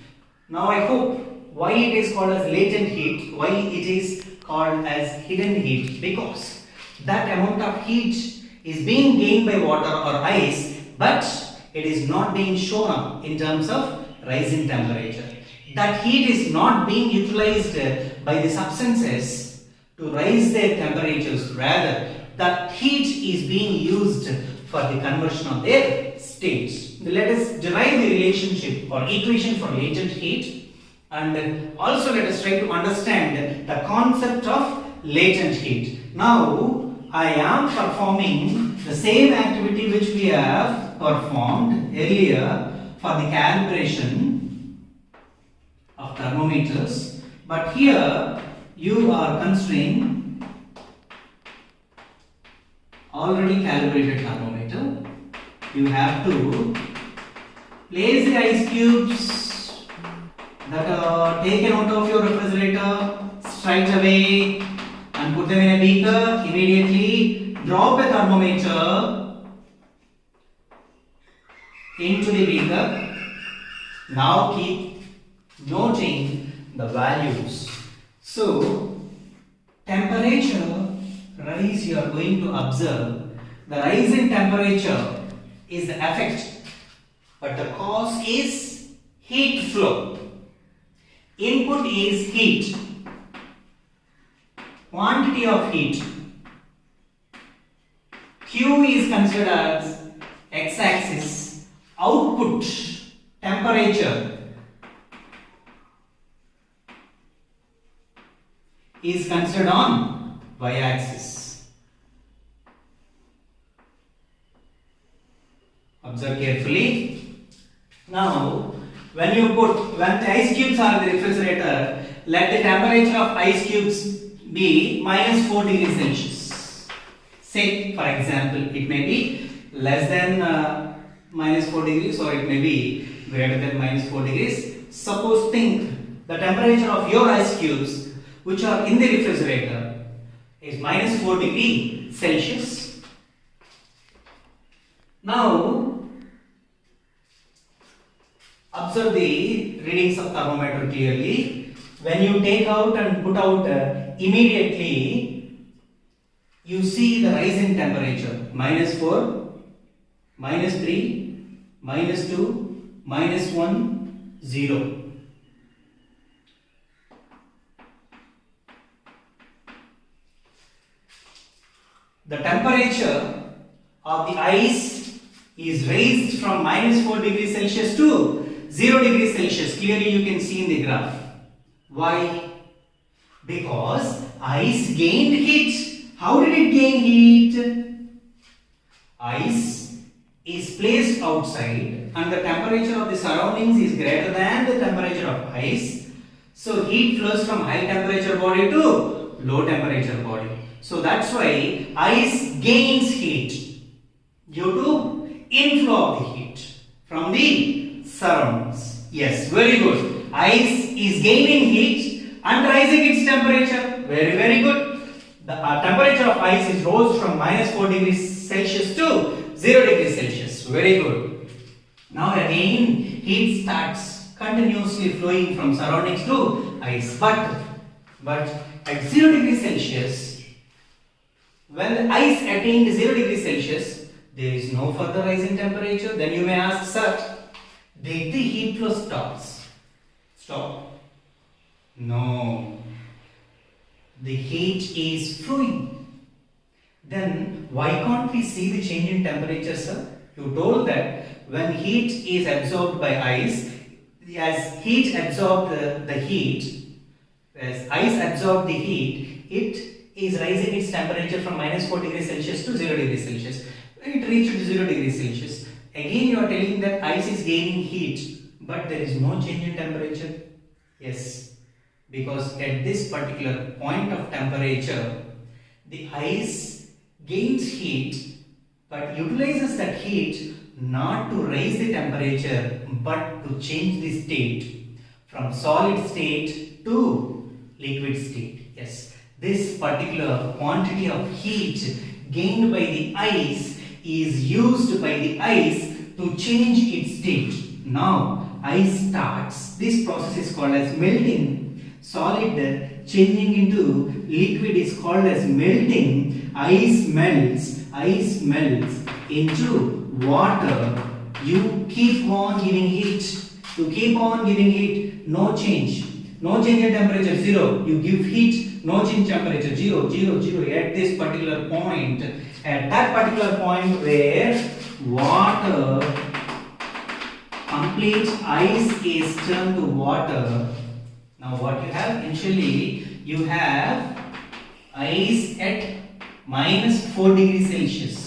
Now I hope why it is called as latent heat, why it is called as hidden heat, because that amount of heat is being gained by water or ice, but it is not being shown up in terms of rise in temperature. That heat is not being utilized by the substances to rise their temperatures, rather that heat is being used for the conversion of their states. Let us derive the relationship or equation for latent heat, and also let us try to understand the concept of latent heat. Now I am performing the same activity which we have performed earlier for the calibration of thermometers, but here you are considering already calibrated thermometer. You have to place the ice cubes that are taken out of your refrigerator straight away and put them in a beaker. Immediately drop a thermometer into the beaker. Now keep noting the values. So temperature rise, you are going to observe the rise in temperature is the effect, but the cause is heat flow. Input is heat, quantity of heat. Q is considered as x-axis, output temperature is considered on y-axis. Observe carefully. Now, when the ice cubes are in the refrigerator, let the temperature of ice cubes be minus 4 degrees Celsius. Say, for example, it may be less than minus 4 degrees or it may be greater than minus 4 degrees. Suppose think the temperature of your ice cubes which are in the refrigerator is minus 4 degrees Celsius. Now, observe the readings of thermometer clearly. When you take out and put out immediately, you see the rise in temperature. -4, -3, -2, -1, 0. The temperature of the ice is raised from -4 degrees Celsius to 0 degrees Celsius. Clearly you can see in the graph. Why? Because ice gained heat. How did it gain heat? Ice is placed outside and the temperature of the surroundings is greater than the temperature of ice. So heat flows from high temperature body to low temperature body. So that's why ice gains heat due to inflow of the heat from the surroundings. Yes, very good. Ice is gaining heat and rising its temperature. Very, very good. The temperature of ice is rose from -4 degrees Celsius to 0 degrees Celsius. Very good. Now again heat starts continuously flowing from surroundings to ice. But at 0 degrees Celsius, when the ice attained 0 degrees Celsius, there is no further rise in temperature. Then you may ask, sir, did the heat flow stop? No. The heat is flowing. Then why can't we see the change in temperature, sir? You told that when heat is absorbed by ice, as heat absorbed the heat, as ice absorbed the heat, it is rising its temperature from -4 degrees Celsius to 0 degrees Celsius. When it reached 0 degrees Celsius, again you are telling that ice is gaining heat, but there is no change in temperature. Yes, because at this particular point of temperature, the ice gains heat but utilizes that heat not to raise the temperature but to change the state from solid state to liquid state. Yes. This particular quantity of heat gained by the ice is used by the ice to change its state. Now, ice starts, this process is called as melting. Solid changing into liquid is called as melting. Ice melts into water. You keep on giving heat. No change. No change in temperature, 0. You give heat, no change in temperature, 0, 0, 0. At this particular point, at that particular point where water, complete ice is turned to water. Now what you have? Initially, you have ice at -4 degrees Celsius.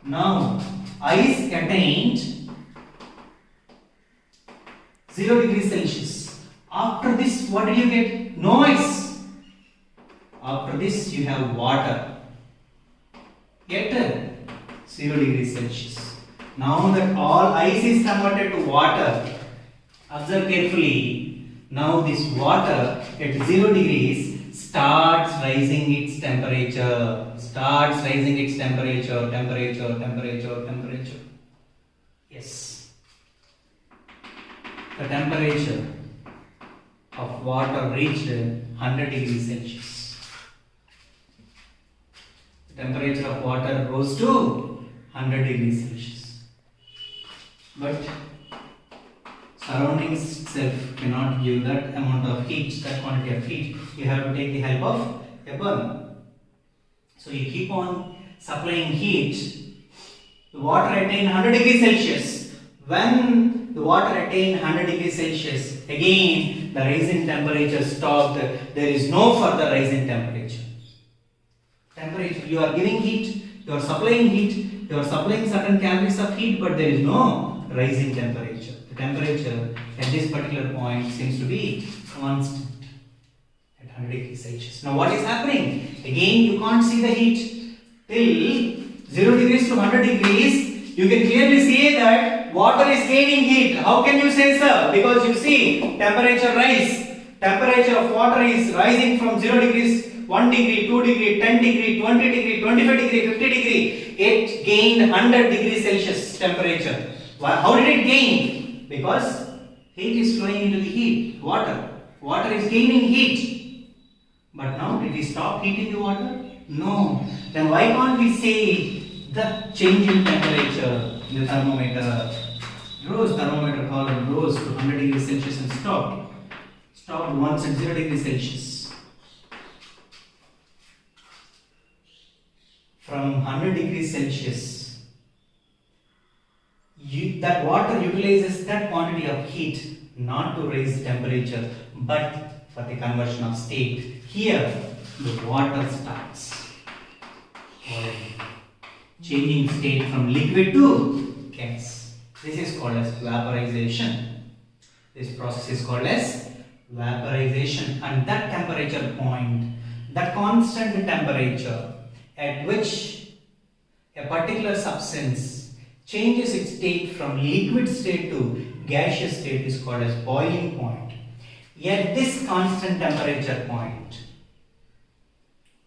Now, ice attained 0 degrees Celsius. After this, what did you get? No ice. After this, you have water. Get 0 degrees Celsius. Now that all ice is converted to water, observe carefully. Now this water at 0 degrees starts rising its temperature. Temperature. Yes. The temperature of water reached 100 degrees Celsius. The temperature of water rose to 100 degrees Celsius. But surroundings itself cannot give that amount of heat, that quantity of heat. You have to take the help of a burner. So you keep on supplying heat. The water attained 100 degrees Celsius. When the water attained 100 degrees Celsius, again the rise in temperature stopped. There is no further rise in temperature. You are giving heat, you are supplying heat, you are supplying certain calories of heat, but there is no rise in temperature. The temperature at this particular point seems to be constant at 100 degrees Celsius. Now what is happening? Again you can't see the heat till 0 degrees to 100 degrees. You can clearly see that water is gaining heat. How can you say, sir? Because you see temperature rise. Temperature of water is rising from 0 degrees, 1 degree, 2 degree, 10 degree, 20 degree, 25 degree, 50 degree. It gained 100 degrees Celsius temperature. How did it gain? Because heat is flowing into the heat, water. Water is gaining heat. But now did we stop heating the water? No. Then why can't we say the change in temperature in the thermometer? Rose thermometer column rose to 100 degrees Celsius and stopped. Stopped once at 0 degrees Celsius. From 100 degrees Celsius, that water utilizes that quantity of heat not to raise the temperature but for the conversion of state. Here the water starts boiling, changing state from liquid to gas. This is called as vaporization. This process is called as vaporization, and that temperature point, that constant temperature at which a particular substance changes its state from liquid state to gaseous state is called as boiling point. At this constant temperature point,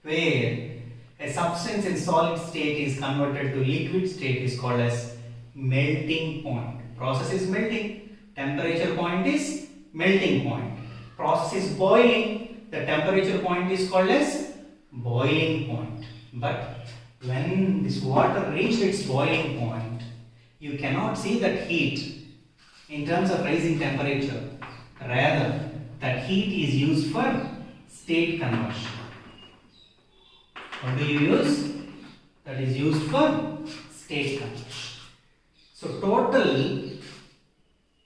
where a substance in solid state is converted to liquid state, is called as melting point. Process is melting, temperature point is melting point. Process is boiling, the temperature point is called as boiling point. But when this water reached its boiling point, you cannot see that heat in terms of rising temperature. Rather, that heat is used for state conversion. What do you use? That is used for state conversion. So total,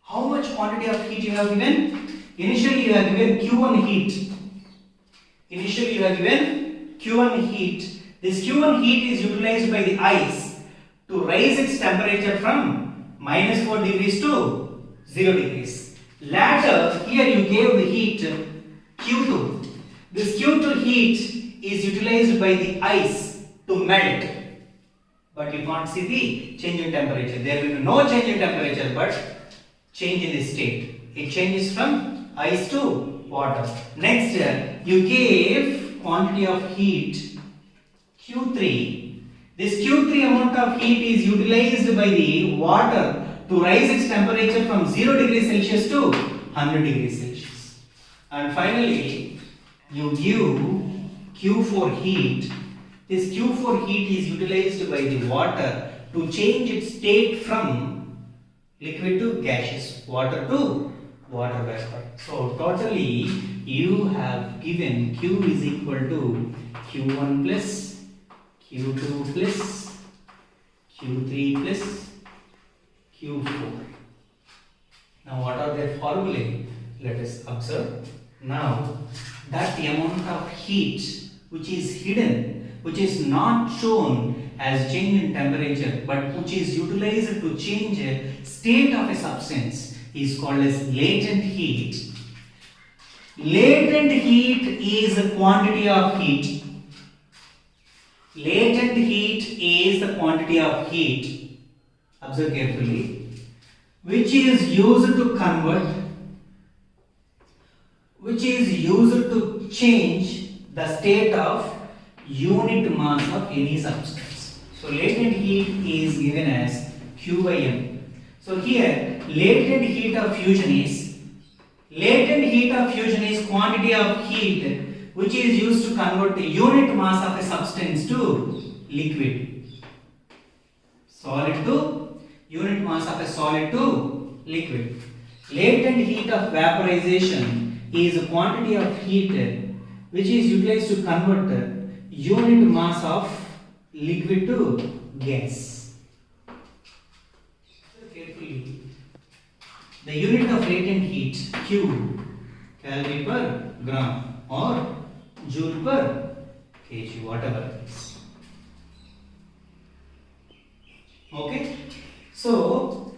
how much quantity of heat you have given? Initially you have given Q1 heat. Initially you have given Q1 heat. This Q1 heat is utilized by the ice to raise its temperature from -4 degrees to 0 degrees. Later, here you gave the heat Q2. This Q2 heat is utilized by the ice to melt. But you can't see the change in temperature. There will be no change in temperature but change in the state. It changes from ice to water. Next, you gave quantity of heat Q3. This Q3 amount of heat is utilized by the water to raise its temperature from 0 degrees Celsius to 100 degrees Celsius. And finally, you give Q4 heat. This Q4 heat is utilized by the water to change its state from liquid to gaseous, water to water vapor. So totally you have given Q is equal to Q1 plus Q2 plus Q3 plus Q4. Now what are their formulae? Let us observe. Now that the amount of heat which is hidden, which is not shown as change in temperature but which is utilized to change a state of a substance is called as latent heat. Latent heat is a quantity of heat. Latent heat is the quantity of heat, observe carefully, which is used to convert, which is used to change the state of unit mass of any substance. So latent heat is given as Q by M. So here latent heat of fusion is quantity of heat which is used to convert the unit mass of a substance to liquid. Solid to unit mass of a solid to liquid. Latent heat of vaporization is a quantity of heat which is utilized to convert unit mass of liquid to gas. Carefully, the unit of latent heat Q, Kelvin per gram or joule per kg, whatever it is. Okay, so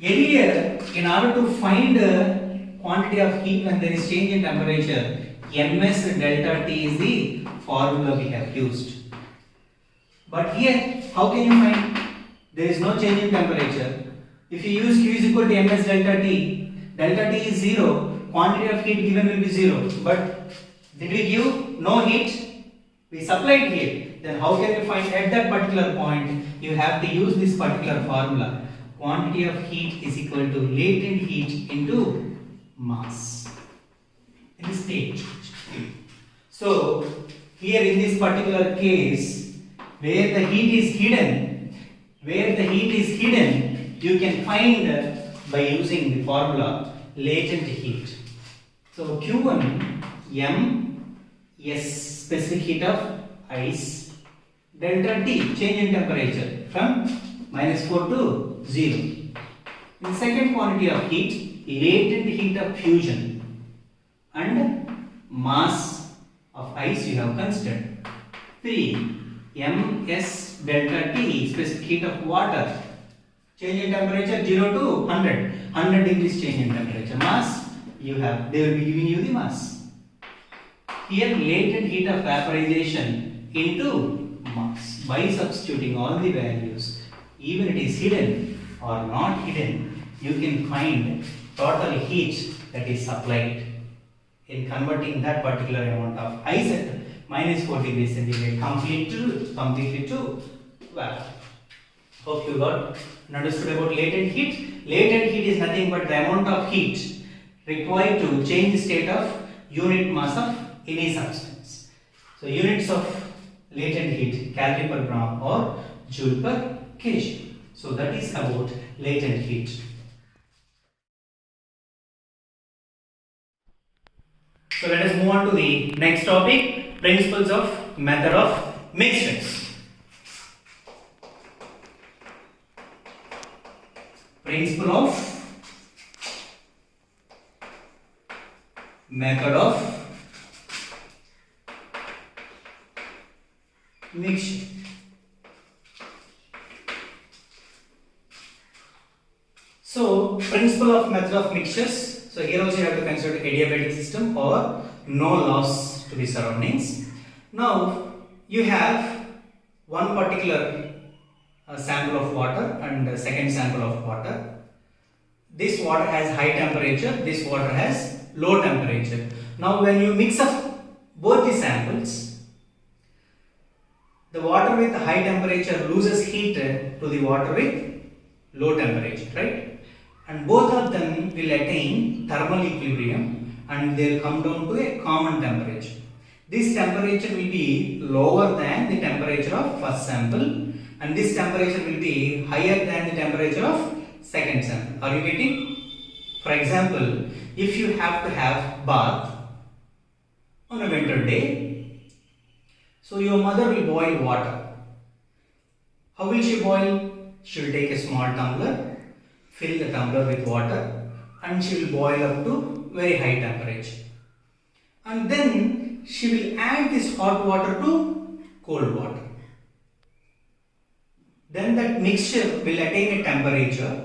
earlier in order to find the quantity of heat when there is change in temperature, ms delta T is the formula we have used. But here, how can you find? There is no change in temperature. If you use Q is equal to ms delta T is 0, quantity of heat given will be 0. But did we give no heat? We supplied heat. Then how can you find at that particular point? You have to use this particular formula. Quantity of heat is equal to latent heat into mass in the state. So Here in this particular case, where the heat is hidden, you can find by using the formula latent heat. So Q1 M S specific heat of ice, delta T change in temperature from -4 to 0. The second quantity of heat, latent heat of fusion, and mass of ice you have considered. 3. Ms delta T specific heat of water, change in temperature 0 to 100 degrees change in temperature. Mass you have, they will be giving you the mass. Here latent heat of vaporization into mass. By substituting all the values, even it is hidden or not hidden, you can find total heat that is supplied in converting that particular amount of ice at -4 degrees centigrade completely to vapor. Hope you got understood about latent heat. Latent heat is nothing but the amount of heat required to change the state of unit mass of any substance. So units of latent heat, calorie per gram or joule per kg. So that is about latent heat. So let us move on to the next topic, principles of method of mixtures. Principle of method of mixture. So principle of method of mixtures. So here also you have to consider adiabatic system or no loss to the surroundings. Now you have one particular sample of water and a second sample of water. This water has high temperature, this water has low temperature. Now when you mix up both the samples, the water with high temperature loses heat to the water with low temperature, right? And both of them will attain thermal equilibrium and they will come down to a common temperature. This temperature will be lower than the temperature of first sample and this temperature will be higher than the temperature of second sample. Are you getting? For example, if you have to have bath on a winter day, so your mother will boil water. How will she boil? She will take a small tumbler, fill the tumbler with water and she will boil up to very high temperature. And then she will add this hot water to cold water. Then that mixture will attain a temperature,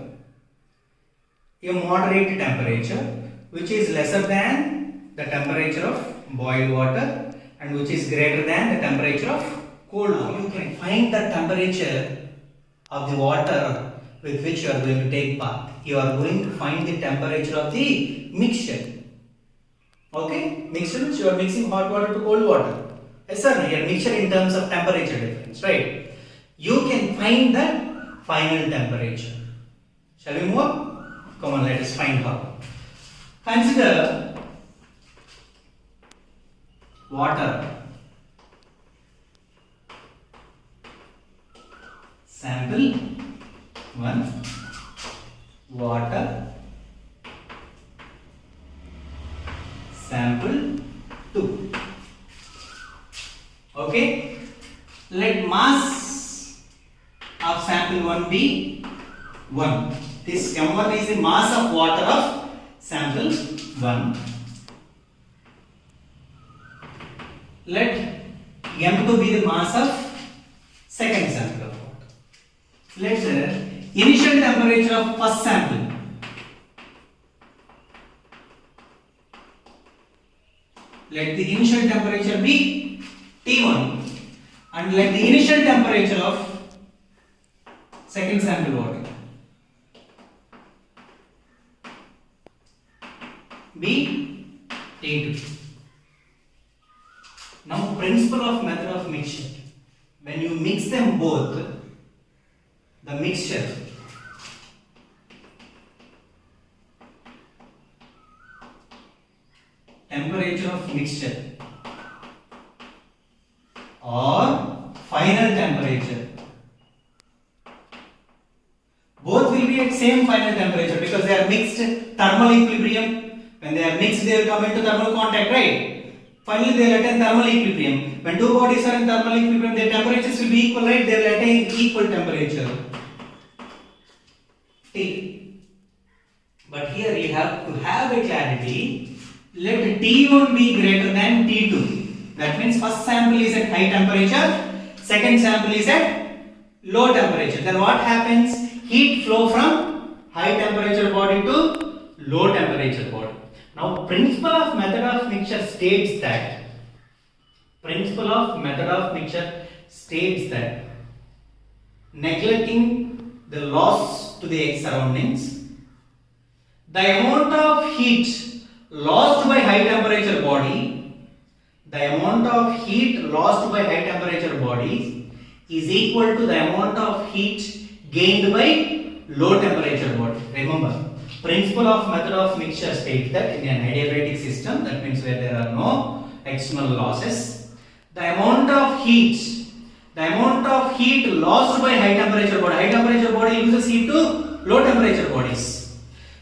a moderate temperature, which is lesser than the temperature of boiled water and which is greater than the temperature of cold water. You can find the temperature of the water with which you are going to take bath. You are going to find the temperature of the mixture. Okay? Mixture means you are mixing hot water to cold water. Yes sir, here mixture in terms of temperature difference, right? You can find the final temperature. Shall we move on? Come on, let us find how. Consider water, sample 1, water, sample 2. Okay, let mass of sample 1 be 1. This M1 is the mass of water of sample 1. Let M2 be the mass of second sample of water. Let the initial temperature of first sample be T1 and let the initial temperature of second sample water be T2. Now principle of method of mixture. When you mix them both, the mixture temperature of mixture or final temperature. Both will be at same final temperature because they are mixed thermal equilibrium. When they are mixed, they will come into thermal contact, right? Finally, they will attain thermal equilibrium. When two bodies are in thermal equilibrium, their temperatures will be equal, right? They will attain equal temperature. T. But here you have to have a clarity. Let T1 be greater than T2. That means first sample is at high temperature, second sample is at low temperature. Then what happens? Heat flow from high temperature body to low temperature body. Now, principle of method of mixture states that neglecting the loss to the surroundings, the amount of heat lost by high temperature body, is equal to the amount of heat gained by low temperature body. Remember, principle of method of mixture states that in an adiabatic system, that means where there are no external losses, the amount of heat lost by high temperature body loses heat to low temperature bodies.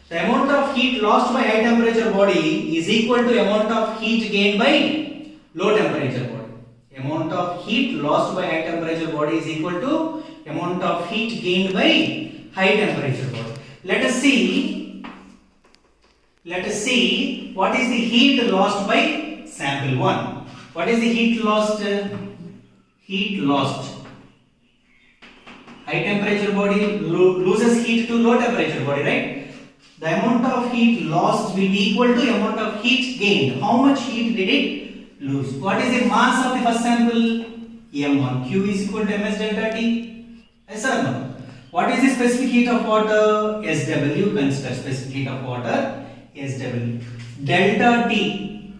The amount of heat lost by high temperature body is equal to amount of heat gained by low temperature body. Amount of heat lost by high temperature body is equal to amount of heat gained by high temperature body. Let us see what is the heat lost by sample 1. What is the heat lost? High temperature body loses heat to low temperature body, right? The amount of heat lost will be equal to amount of heat gained. How much heat did it lose? What is the mass of the first sample? M1. Q is equal to ms delta T. Yes or no? What is the specific heat of water? SW. Consider specific heat of water SW. Delta T,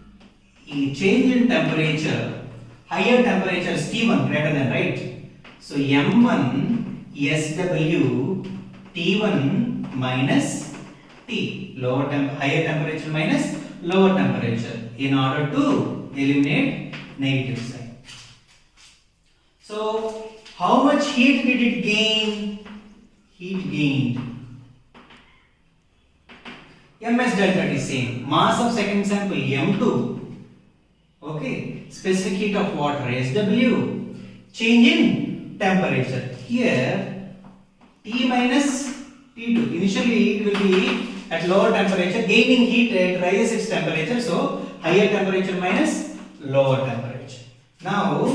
change in temperature, higher temperature is T1 greater than, right? So M1 SW T1 minus T, higher temperature minus lower temperature, in order to eliminate negative sign. So how much heat did it gain? Heat gained ms delta T same. Mass of second sample M2. Okay. Specific heat of water SW. Change in temperature. Here T minus T2. Initially it will be at lower temperature. Gaining heat, it rises its temperature. So higher temperature minus lower temperature. Now,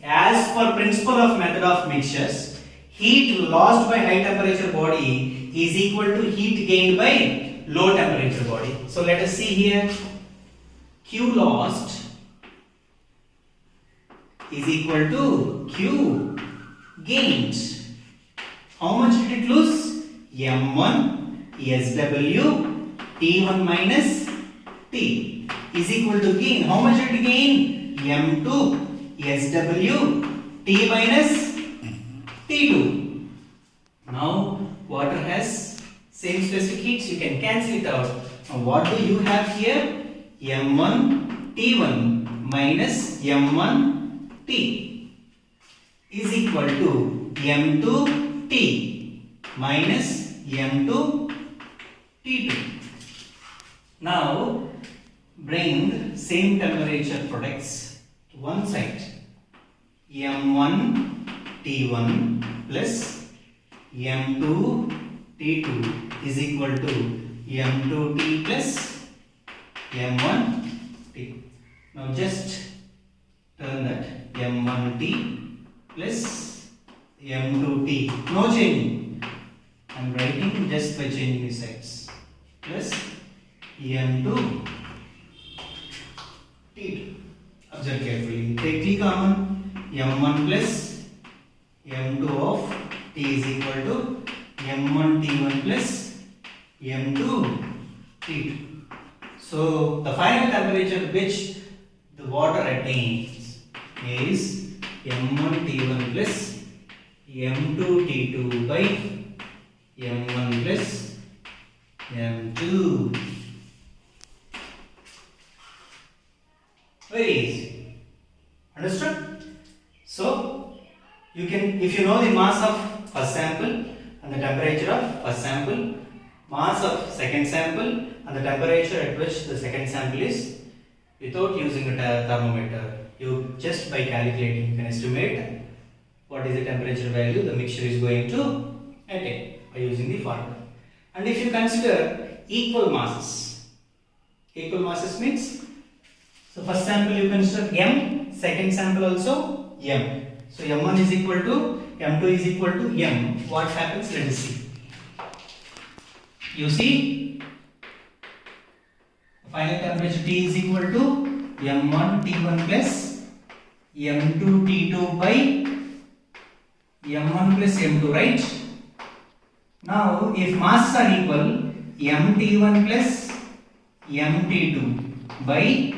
as per principle of method of mixtures, heat lost by high temperature body is equal to heat gained by low temperature body. So let us see here. Q lost is equal to Q gained. How much did it lose? M1 SW T1 minus T is equal to gain. How much did it gain? M2 SW T minus T2. Now water has same specific heats, you can cancel it out. Now what do you have here? M1 T1 minus M1 T is equal to M2 T minus M2 T2. Now bring same temperature products to one side. M1 T1 plus M2 T2 is equal to M2T plus M1T. Now just turn that M1T plus M2T. No changing. I am writing just by changing the sides. Plus M2T2. Observe carefully. Take T common. M1 plus M2 of T is equal to M1 T1 plus M2 T2. So the final temperature which the water attains is M1 T1 plus M2 T2 by M1 plus M2. Very easy. Understood? You can, if you know the mass of first sample and the temperature of first sample, mass of second sample and the temperature at which the second sample is, without using a thermometer, you just by calculating you can estimate what is the temperature value the mixture is going to attain by using the formula. And if you consider equal masses means, so first sample you consider M, second sample also M. So M1 is equal to, M2 is equal to M. What happens? Let us see. You see, final temperature T is equal to M1 T1 plus M2 T2 by M1 plus M2, right? Now, if masses are equal, MT1 plus MT2 by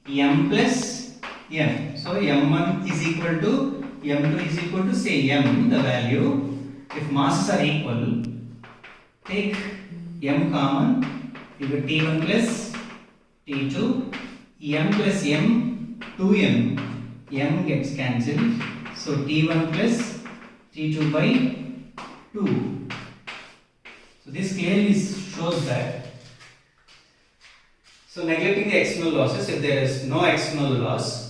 M plus M. So, M1 is equal to M2 is equal to, say, M, the value. If masses are equal, take M common, you get T1 plus T2, M plus M, 2M, M gets cancelled. So, T1 plus T2 by 2. So, this clearly shows that. So, neglecting the external losses, if there is no external loss,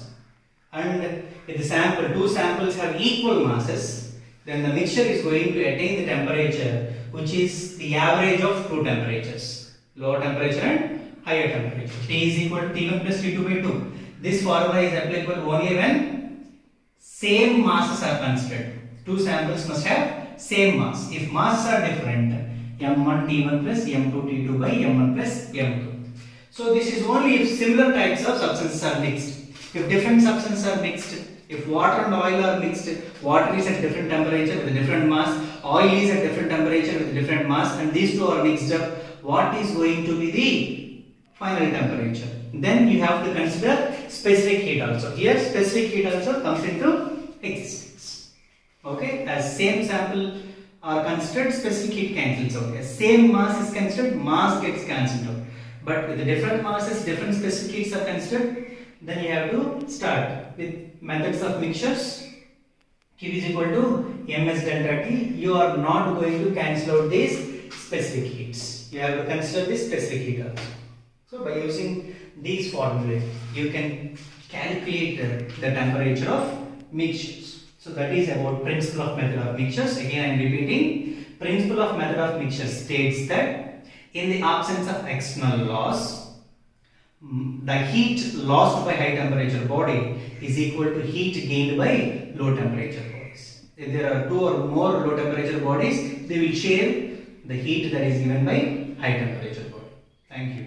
and if the sample, two samples have equal masses, then the mixture is going to attain the temperature which is the average of two temperatures, lower temperature and higher temperature. T is equal to T1 plus T2 by 2. This formula is applicable only when same masses are considered. Two samples must have same mass. If masses are different, M1 T1 plus M2 T2 by M1 plus M2. So this is only if similar types of substances are mixed. If different substances are mixed, if water and oil are mixed, water is at different temperature with a different mass, oil is at different temperature with a different mass, and these two are mixed up, what is going to be the final temperature? Then you have to consider specific heat also. Here specific heat also comes into existence. Okay, as same sample are considered, specific heat cancels out. As same mass is considered, mass gets cancelled out. But with the different masses, different specific heats are considered, then you have to start with methods of mixtures. Q is equal to ms delta T. You are not going to cancel out these specific heats. You have to consider this specific heat also. So by using these formulae, you can calculate the temperature of mixtures. So that is about principle of method of mixtures. Again I am repeating, principle of method of mixtures states that in the absence of external loss, the heat lost by high temperature body is equal to heat gained by low temperature bodies. If there are two or more low temperature bodies, they will share the heat that is given by high temperature body. Thank you.